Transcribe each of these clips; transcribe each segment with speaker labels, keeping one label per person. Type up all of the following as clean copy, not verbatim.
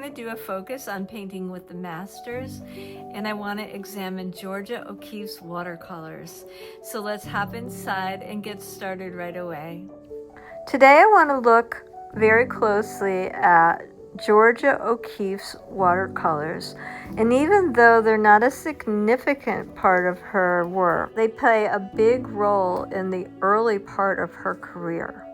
Speaker 1: want to do a focus on painting with the masters, and I want to examine Georgia O'Keeffe's watercolors. So let's hop inside and get started right away. Today I want to look very closely at Georgia O'Keeffe's watercolors, and even though they're not a significant part of her work, they play a big role in the early part of her career.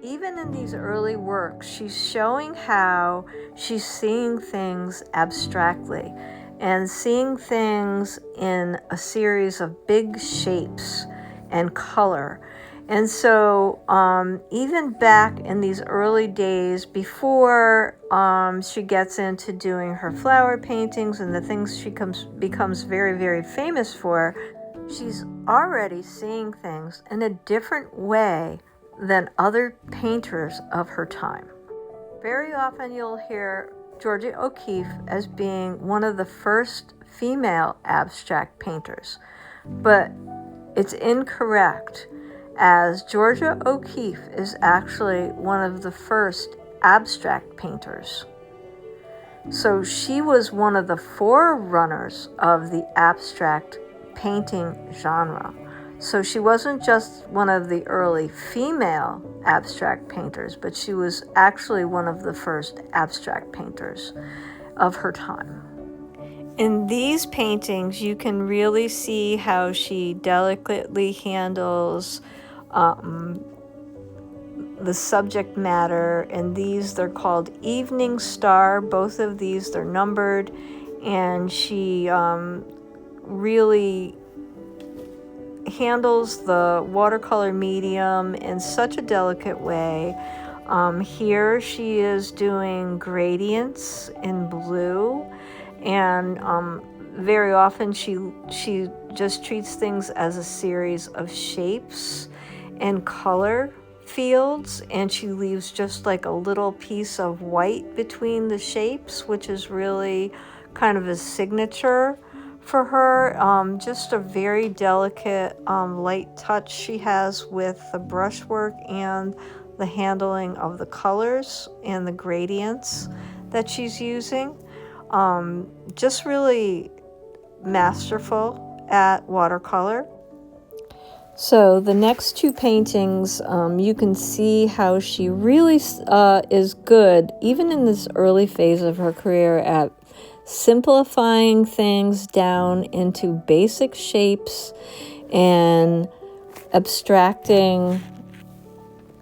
Speaker 1: Even in these early works, she's showing how she's seeing things abstractly and seeing things in a series of big shapes and color. And so even back in these early days, before she gets into doing her flower paintings and the things she becomes very, very famous for, she's already seeing things in a different way than other painters of her time. Very often you'll hear Georgia O'Keeffe as being one of the first female abstract painters, but it's incorrect, as Georgia O'Keeffe is actually one of the first abstract painters. So she was one of the forerunners of the abstract painting genre. So she wasn't just one of the early female abstract painters, but she was actually one of the first abstract painters of her time. In these paintings, you can really see how she delicately handles the subject matter. And these, they're called Evening Star. Both of these, they're numbered, and she really handles the watercolor medium in such a delicate way. Here she is doing gradients in blue, and very often she just treats things as a series of shapes and color fields, and she leaves just like a little piece of white between the shapes, which is really kind of a signature for her. Just a very delicate light touch she has with the brushwork and the handling of the colors and the gradients that she's using. Just really masterful at watercolor. So the next two paintings, you can see how she really is good, even in this early phase of her career, at simplifying things down into basic shapes and abstracting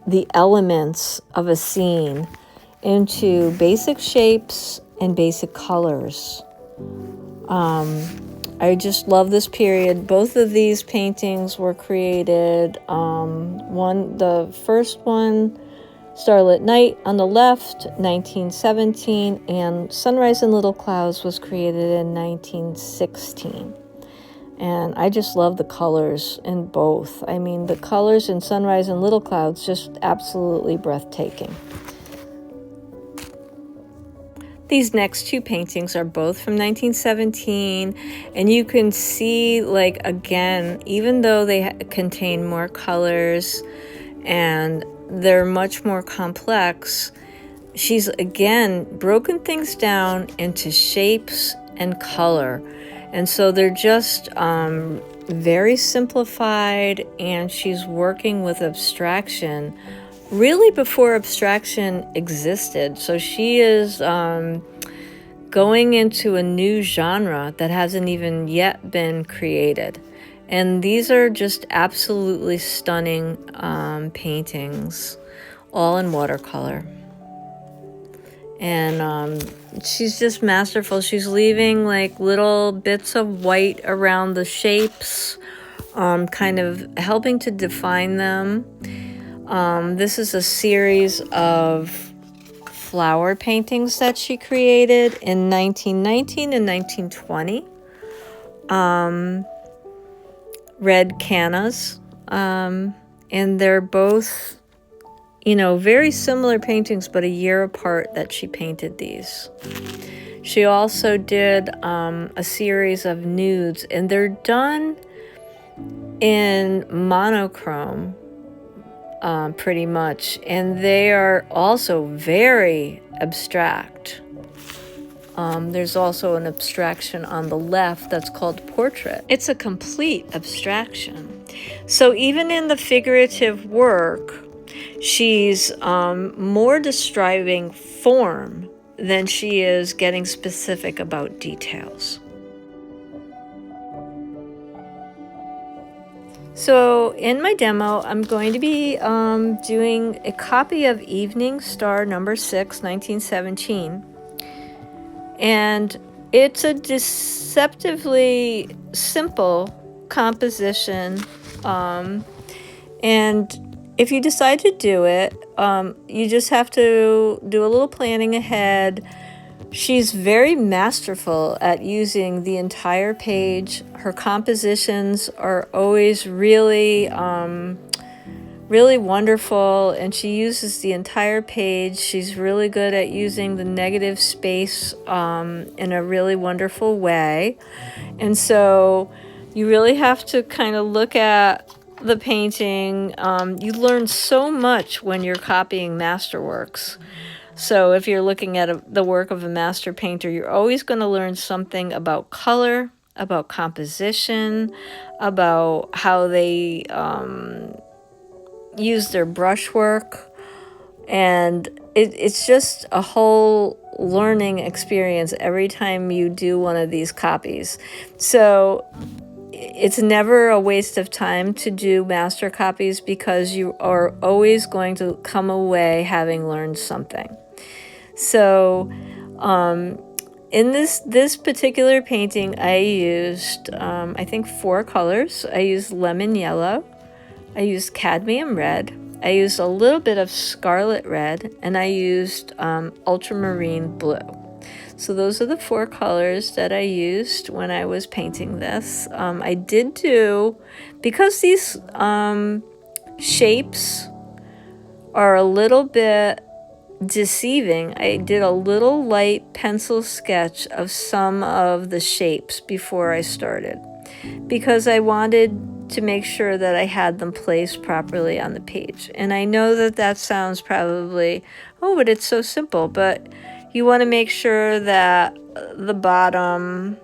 Speaker 1: the elements of a scene into basic shapes and basic colors. I just love this period. Both of these paintings were created, the first one, Starlit Night on the left, 1917, and Sunrise in Little Clouds was created in 1916. And I just love the colors in both. I mean, the colors in Sunrise and Little Clouds, just absolutely breathtaking. These next two paintings are both from 1917, and you can see, like, again, even though they contain more colors and they're much more complex, she's again broken things down into shapes and color. And so they're just very simplified, and she's working with abstraction really before abstraction existed. So she is going into a new genre that hasn't even yet been created. And these are just absolutely stunning paintings, all in watercolor. And she's just masterful. She's leaving like little bits of white around the shapes, kind of helping to define them. This is a series of flower paintings that she created in 1919 and 1920. Red cannas, and they're both, very similar paintings, but a year apart that she painted these. She also did a series of nudes, and they're done in monochrome, pretty much, and they are also very abstract. There's also an abstraction on the left that's called portrait. It's a complete abstraction. So even in the figurative work, she's more describing form than she is getting specific about details. So in my demo, I'm going to be doing a copy of Evening Star number 6, 1917. And it's a deceptively simple composition. And if you decide to do it, you just have to do a little planning ahead. She's very masterful at using the entire page. Her compositions are always really, really wonderful, and she uses the entire page. She's really good at using the negative space in a really wonderful way. And so you really have to kind of look at the painting. You learn so much when you're copying masterworks. So if you're looking at the work of a master painter, you're always going to learn something about color, about composition, about how they use their brushwork. And it's just a whole learning experience every time you do one of these copies. So it's never a waste of time to do master copies because you are always going to come away having learned something. So in this particular painting, I used, I think, 4 colors. I used lemon yellow, I used cadmium red, I used a little bit of scarlet red, and I used ultramarine blue. So those are the 4 colors that I used when I was painting this. I did do, because these shapes are a little bit deceiving, I did a little light pencil sketch of some of the shapes before I started, because I wanted to make sure that I had them placed properly on the page. And I know that sounds probably, oh, but it's so simple, but you want to make sure that the bottom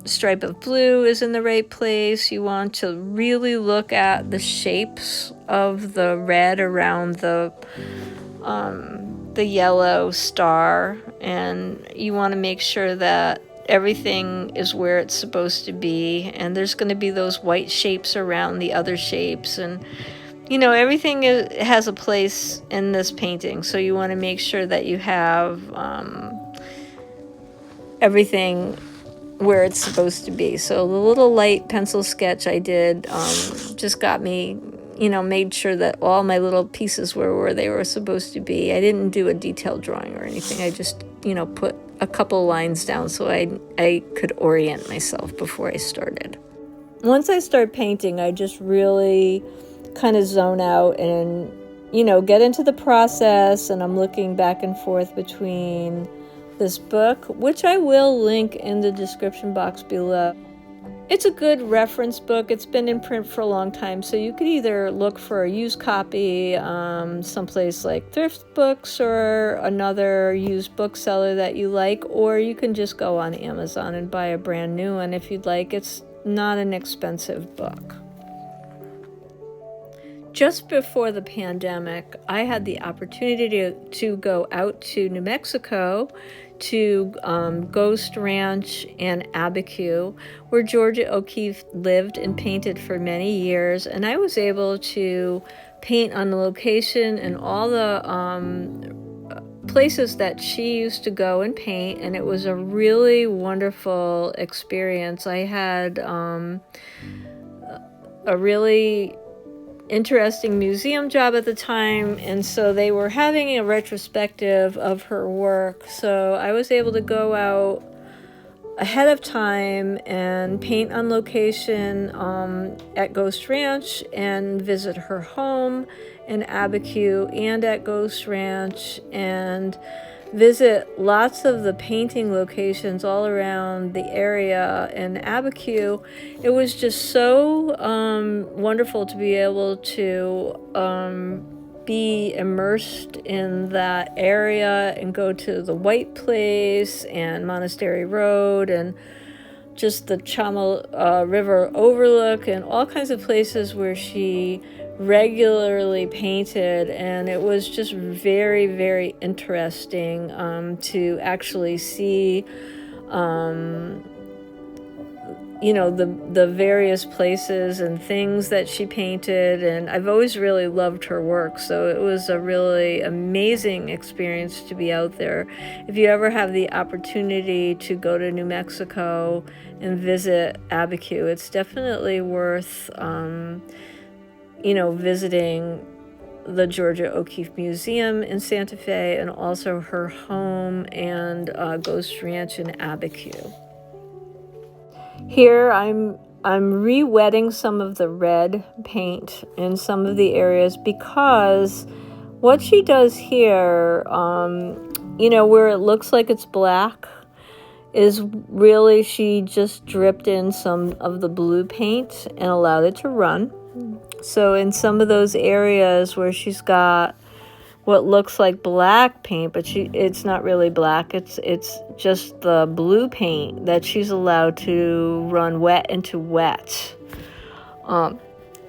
Speaker 1: stripe of blue is in the right place. You want to really look at the shapes of the red around the yellow star, and you want to make sure that everything is where it's supposed to be, and there's going to be those white shapes around the other shapes, and everything has a place in this painting, so you want to make sure that you have everything where it's supposed to be. So the little light pencil sketch I did just got me, made sure that all my little pieces were where they were supposed to be. I didn't do a detailed drawing or anything. I just, put a couple lines down so I could orient myself before I started. Once I start painting, I just really kind of zone out and, get into the process, and I'm looking back and forth between this book, which I will link in the description box below. It's a good reference book. It's been in print for a long time, so you could either look for a used copy someplace like Thrift Books or another used bookseller that you like, or you can just go on Amazon and buy a brand new one if you'd like. It's not an expensive book. Just before the pandemic, I had the opportunity to go out to New Mexico to Ghost Ranch and Abiquiu, where Georgia O'Keeffe lived and painted for many years, and I was able to paint on the location and all the places that she used to go and paint, and it was a really wonderful experience. I had a really interesting museum job at the time, and so they were having a retrospective of her work, so I was able to go out ahead of time and paint on location at Ghost Ranch and visit her home in Abiquiu and at Ghost Ranch, and visit lots of the painting locations all around the area in Abiquiu. It was just so wonderful to be able to be immersed in that area and go to the White Place and Monastery Road and just the Chama River overlook and all kinds of places where she regularly painted, and it was just very, very interesting to actually see the various places and things that she painted, and I've always really loved her work, so it was a really amazing experience to be out there. If you ever have the opportunity to go to New Mexico and visit Abiquiu, it's definitely worth visiting the Georgia O'Keeffe Museum in Santa Fe and also her home and Ghost Ranch in Abiquiu. Here I'm re-wetting some of the red paint in some of the areas, because what she does here, where it looks like it's black, is really she just dripped in some of the blue paint and allowed it to run. So in some of those areas where she's got what looks like black paint, but it's not really black, it's just the blue paint that she's allowed to run wet into wet. And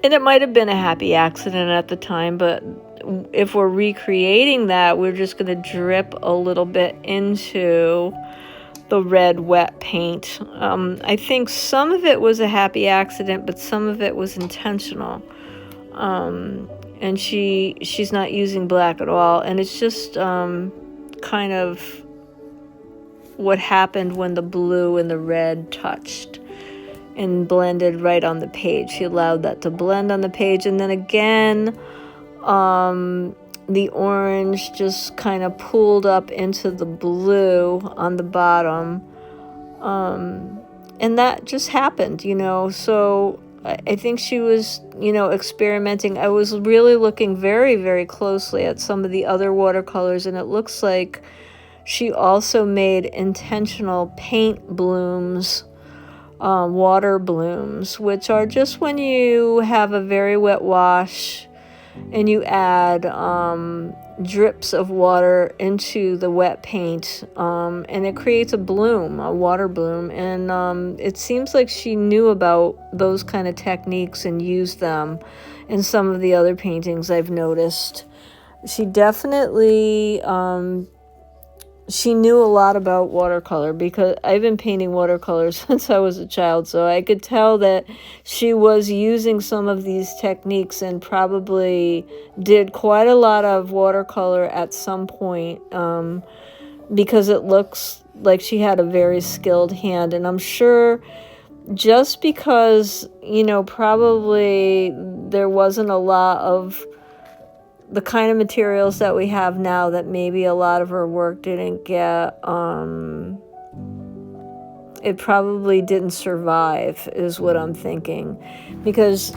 Speaker 1: it might have been a happy accident at the time, but if we're recreating that, we're just going to drip a little bit into the red wet paint. I think some of it was a happy accident, but some of it was intentional. And she's not using black at all, and it's just kind of what happened when the blue and the red touched and blended right on the page. She allowed that to blend on the page, and then again the orange just kind of pooled up into the blue on the bottom, and that just happened, so I think she was, experimenting. I was really looking very, very closely at some of the other watercolors, and it looks like she also made intentional paint blooms, water blooms, which are just when you have a very wet wash and you add drips of water into the wet paint, and it creates a bloom, a water bloom, and it seems like she knew about those kind of techniques and used them in some of the other paintings I've noticed. She definitely she knew a lot about watercolor, because I've been painting watercolors since I was a child, so I could tell that she was using some of these techniques and probably did quite a lot of watercolor at some point, because it looks like she had a very skilled hand. And I'm sure just because, probably there wasn't a lot of the kind of materials that we have now, that maybe a lot of her work didn't get, it probably didn't survive, is what I'm thinking. Because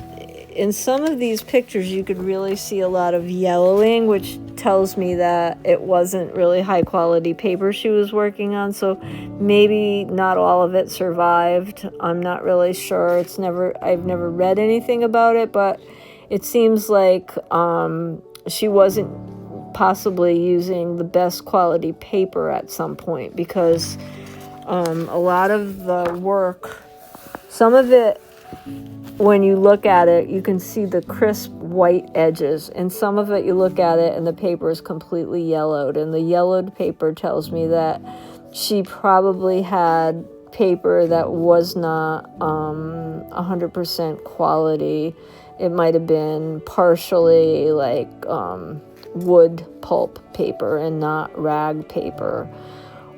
Speaker 1: in some of these pictures you could really see a lot of yellowing, which tells me that it wasn't really high quality paper she was working on, so maybe not all of it survived. I'm not really sure. I've never read anything about it, but it seems like she wasn't possibly using the best quality paper at some point, because a lot of the work, some of it, when you look at it, you can see the crisp white edges, and some of it you look at it and the paper is completely yellowed, and the yellowed paper tells me that she probably had paper that was not 100% quality. It might have been partially like wood pulp paper and not rag paper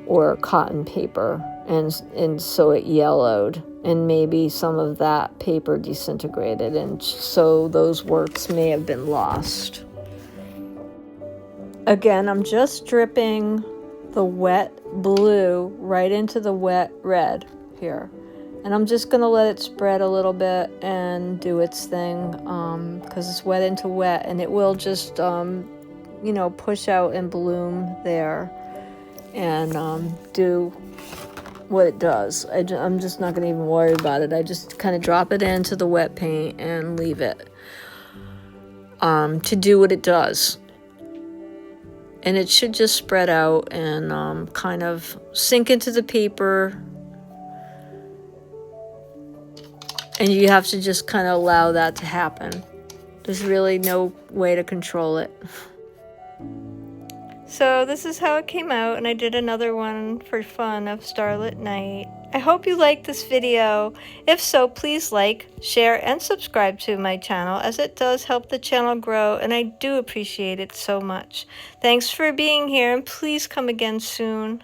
Speaker 1: or cotton paper, and so it yellowed, and maybe some of that paper disintegrated, and so those works may have been lost. Again, I'm just dripping the wet blue right into the wet red here. And I'm just going to let it spread a little bit and do its thing, because it's wet into wet, and it will just, push out and bloom there and do what it does. I'm just not going to even worry about it. I just kind of drop it into the wet paint and leave it. to do what it does. And it should just spread out and kind of sink into the paper. And you have to just kind of allow that to happen. There's really no way to control it. So this is how it came out, and I did another one for fun of Starlit Night. I hope you liked this video. If so, please like, share, and subscribe to my channel, as it does help the channel grow, and I do appreciate it so much. Thanks for being here, and please come again soon.